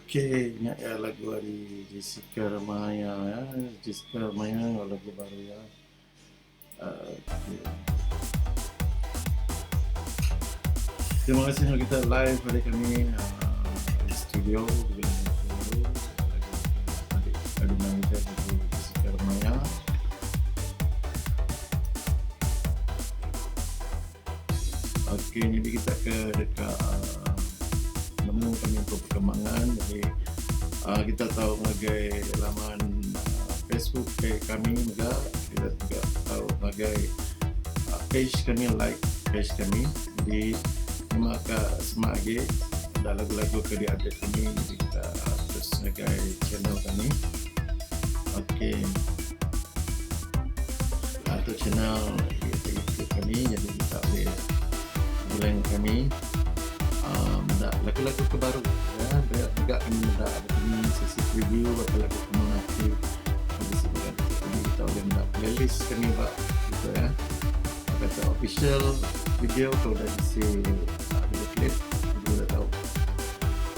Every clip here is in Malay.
Okey, ingat ya lagu hari Jessica Ramaya ya. Jessica Ramaya lagu baru ya. Okay. Terima kasih kerana kita live hari kami di studio lagu main kita lagu Jessica Ramaya. Okey, jadi kita ke dekat nemu kami untuk perkembangan. Jadi kita tahu ngagai laman Facebook kami juga, kita juga tahu ngagai page kami, like page kami. Jadi terima kasih lagi ada lagu-lagu ke di update kami, jadi kita terus ngagai channel kami. Okey, atau channel YouTube kami, jadi kita boleh bulan kami lagu-lagu kebaru ya. Juga kami ada sesi preview atau lagu komuniti. Jadi kita boleh playlist kami gitu ya. Kata official video kalau dah isi video klip, video dah tahu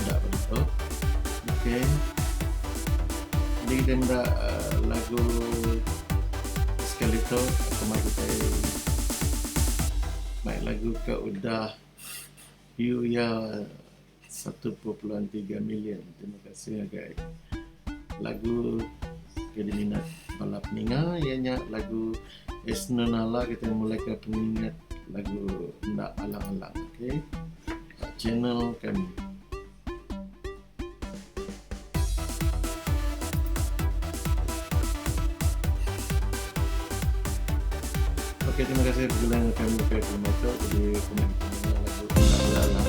tidak begitu. Okey, jadi kita ada lagu sekali tu kemarin kita main lagu ke udah view ya 1.3 million. Terima kasih guys. Lagu keminat bala peninga ianya lagu Esnonala, kita mulai ke peminat lagu ndak alang-alang. Okey, channel kami. Okey, terima kasih bulan kami ke Terima itu di komentar lagu bala.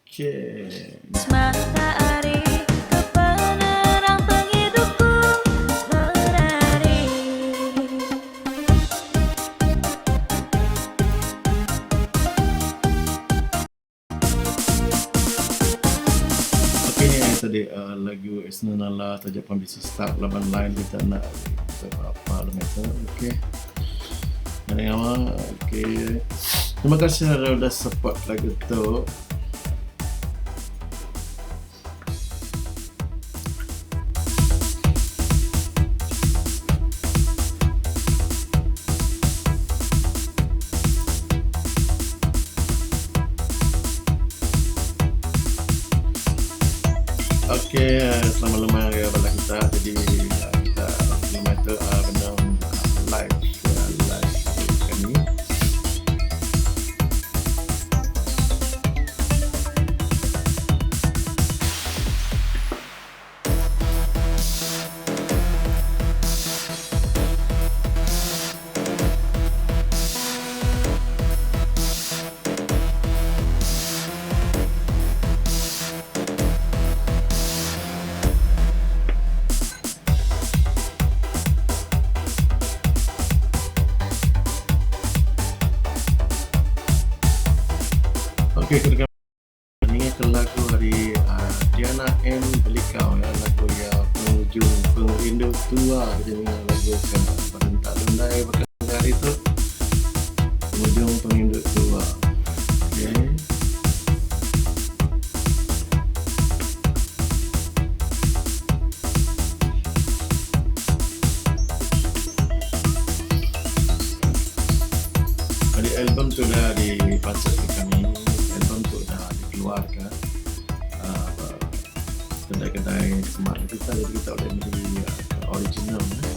Okay. Matahari ke penerang penghidupku berlari. Okay, ni tadi lagu Esnunala tajuk pembisi start laban line kita nak berapa meter. Okay. Yang awal, okay. Terima kasih sudah support lagu tu. Okay, selamat lemai ya bala kita. Jadi kita lemai tu benar live kami. Okay, kita ini ke lagu dari Diana M. Belikau ya, lagu yang penghujung perindu tua. Jadi lagu kan berentak lundai berkali hari itu penghujung perindu tua. Okay. Jadi album tu dah dipasang ke kami. Album tu dah dikeluarkan kedai-kedai smart kita, jadi kita boleh beli original ya.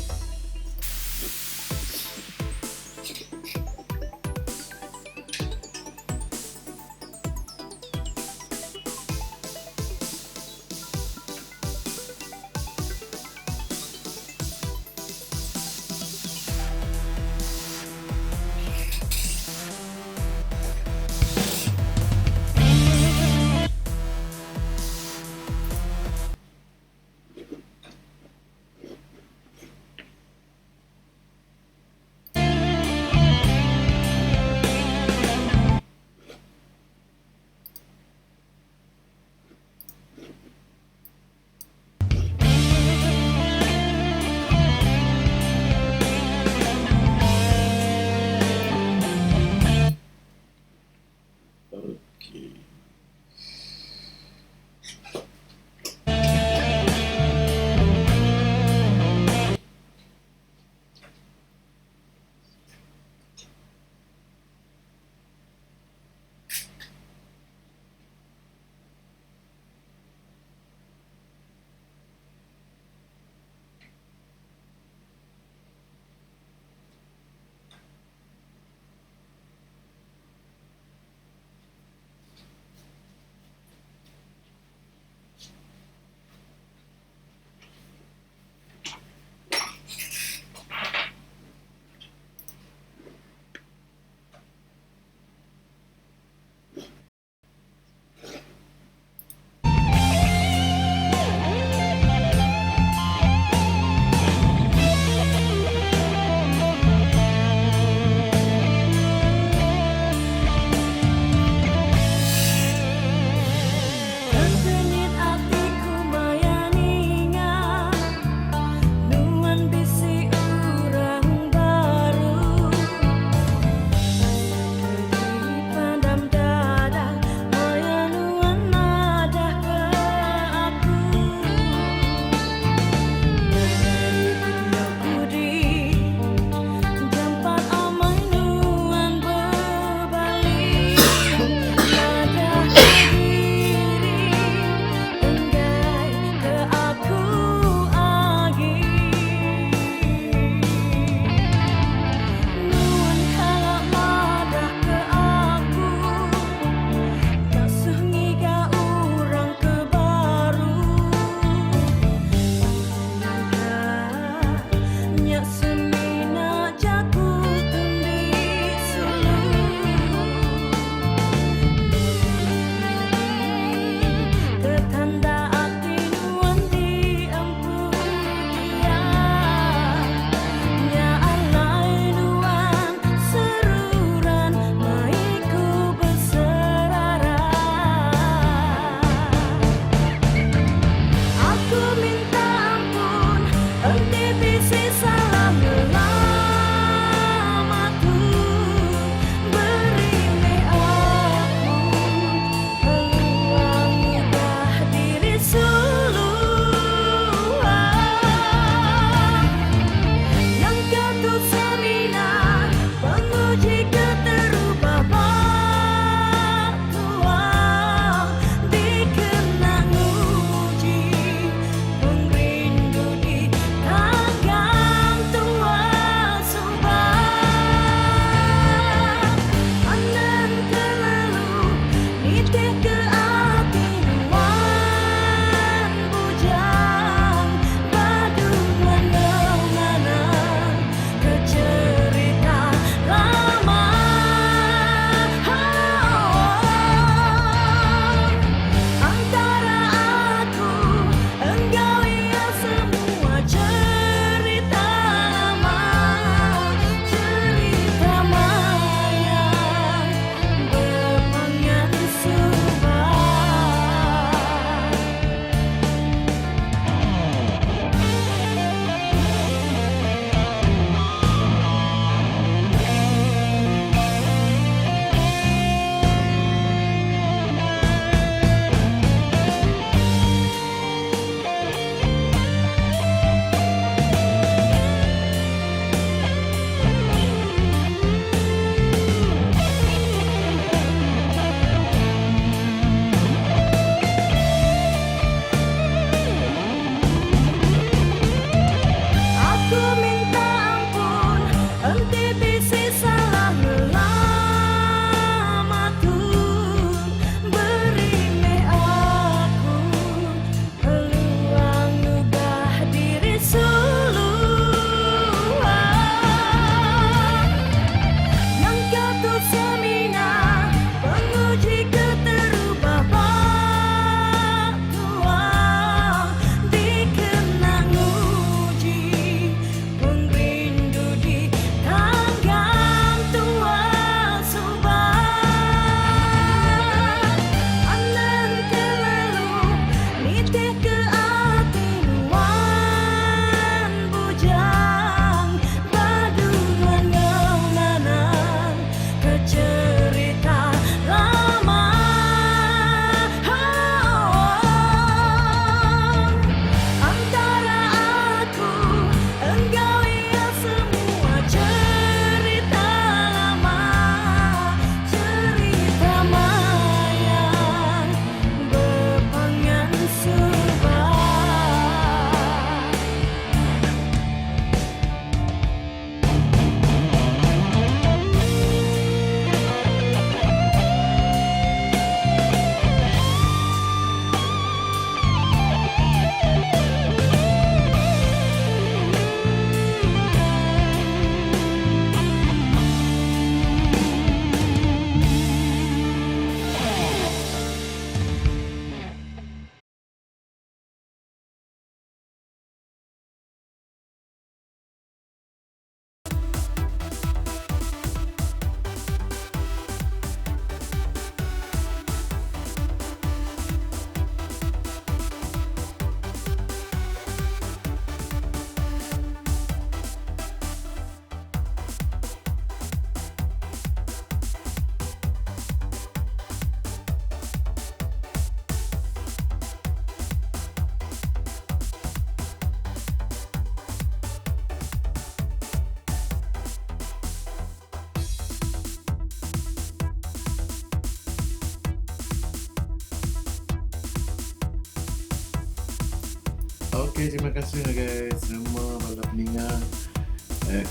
Okey, terima kasih guys semua bala peninga.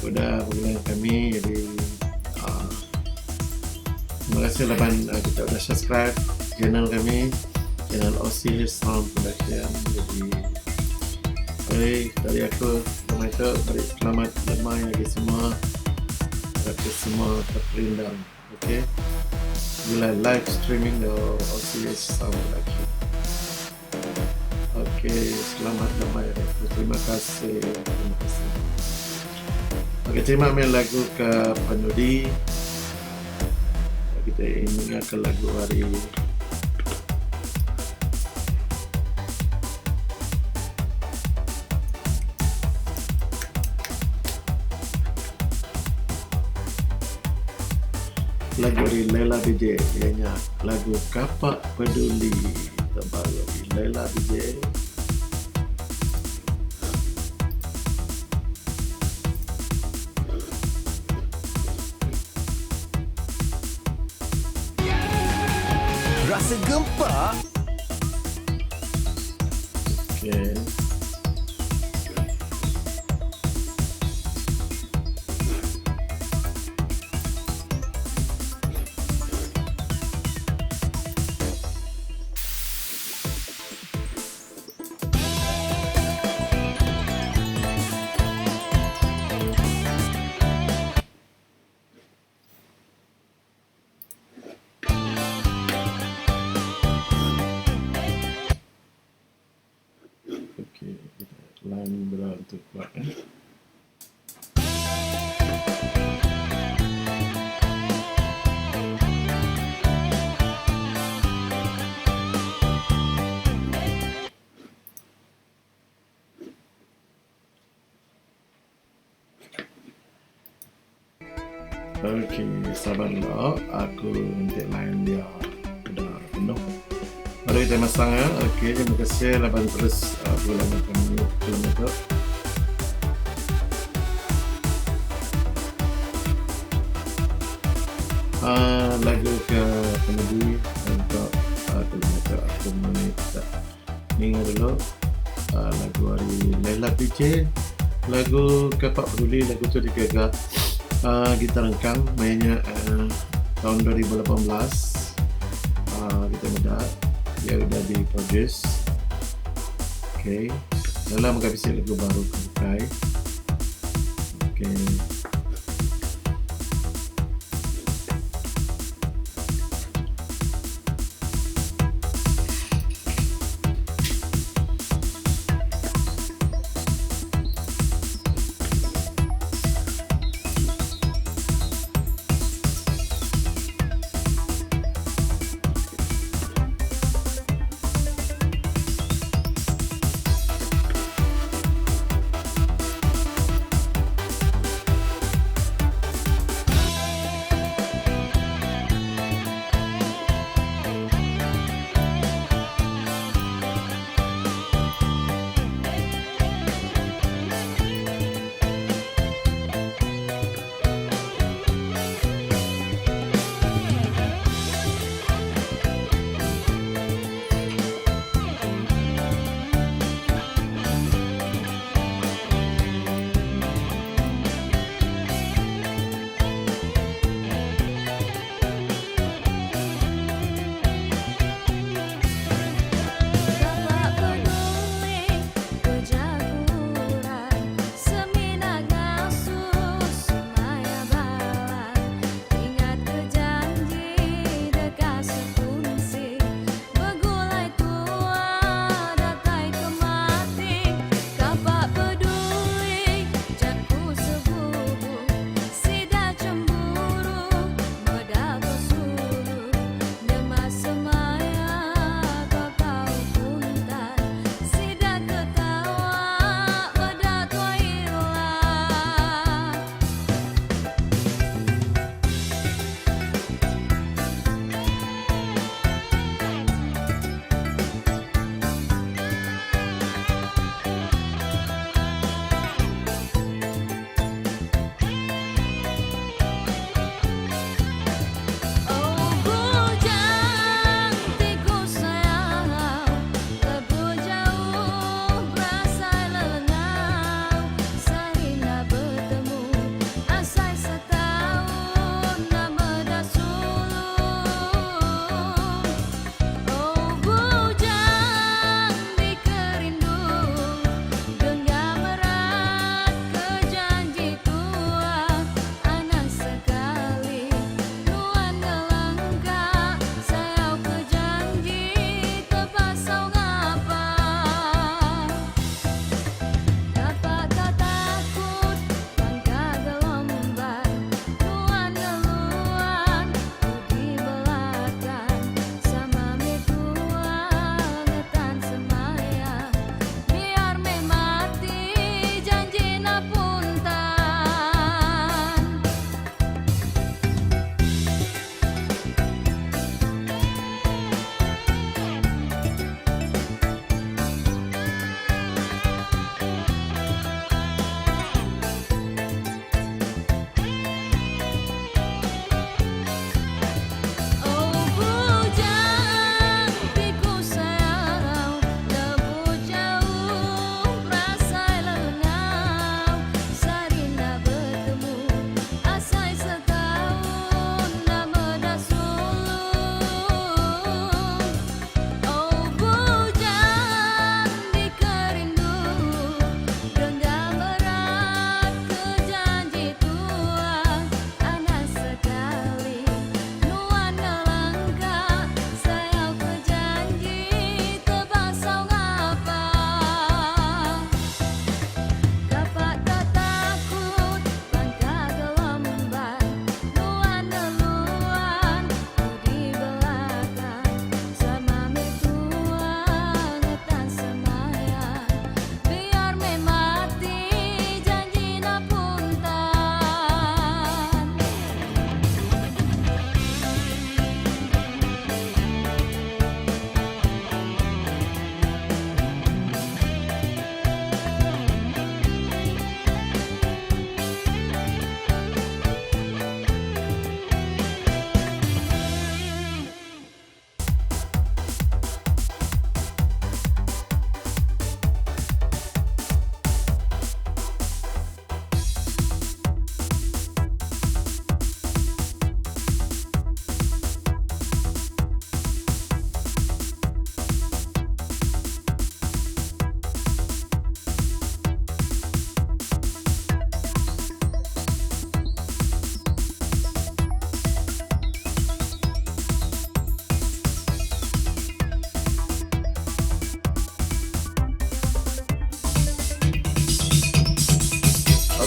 Udah begulai kami. Jadi terima kasih laban kita udah subscribe channel kami, channel OCH Sound Production. Jadi dari aku, dari Selamat, lemai lagi semua, dari semua teperindang. Okey, begulai live streaming di OCH Sound Production. Okey, selamat lemai. Terima kasih. Terima kasih. Okey, terima main lagu ke penudi. Kita ingat ke lagu hari lagu dari Lela DJ, ianya lagu Kapak Peduli terbaru dari Lela DJ. Rasa gempa. Okey. Okey, line berantuk kuat. Okey, sabarlah. Aku nanti line dia udah penuh. Mari kita masang ya. Okey, terima kasih laban terus bulan kami film itu. Lagu ke penudi untuk kilometer aku minta ingat dulu lagu hari Lela DJ, lagu Kapak Peduli, lagu tu digagal kita rengkang mainnya tahun 2018. Kita mudah dia udah diproduce. Okey, dalam menghabisi lagu baru Ngagai. Okey,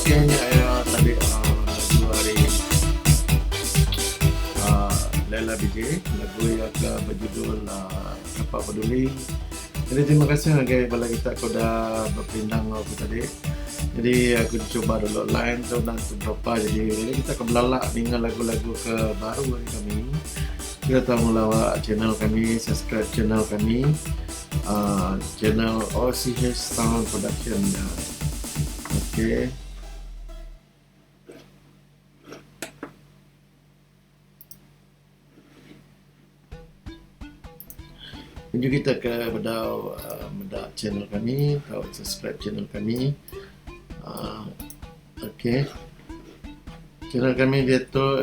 okey tadi lagu hari Lela BJ, lagu yang berjudul Apa Peduli. Jadi terima kasih ngagai bala kita aku dah berpindang aku tadi. Jadi aku cuba dulu line tu dan tu berapa. Jadi kita akan belalak dengan lagu-lagu ke baru dari kami. Kita tahu melawak channel kami, subscribe channel kami, channel OCH Sound Production. Okey. Tunjuk kita ke bedau channel kami, atau subscribe channel kami. Okey. Channel kami dia tu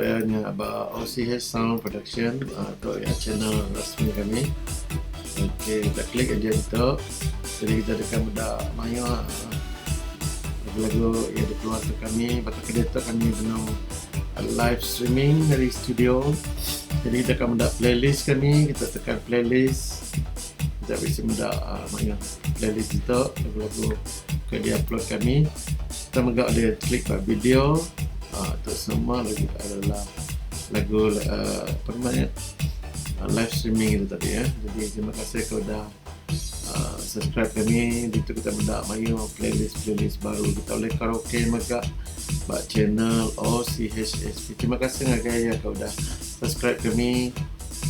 OCH Sound Production, atau channel rasmi kami. Okey, kita klik aja itu. Jadi kita akan bedau maya lagu-lagu yang dikeluarkan kami. Baka kedai tu kami benang live streaming dari studio. Jadi kita akan mendak playlist kami, kita tekan playlist, kita bisa mendak playlist itu lagu-lagu ke di upload kami. Kita menggak dia klik pada video, itu semua lagi adalah lagu live streaming itu tadi ya. Jadi terima kasih kepada subscribe kami. Di situ kita mendak mayu playlist baru. Kita boleh karaoke maka buat channel OCHSP. Terima kasih ngagai ya kau dah subscribe kami.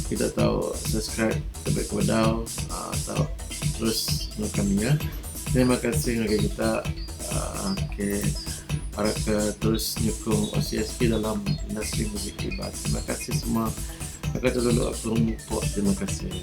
Kita tahu subscribe terbaik kepada atau terus kami ya. Terima kasih ngagai kita. Okey, Arap terus nyokong OCSP dalam industri muzik hebat. Terima kasih semua. Aku dulu aku lupa. Terima kasih.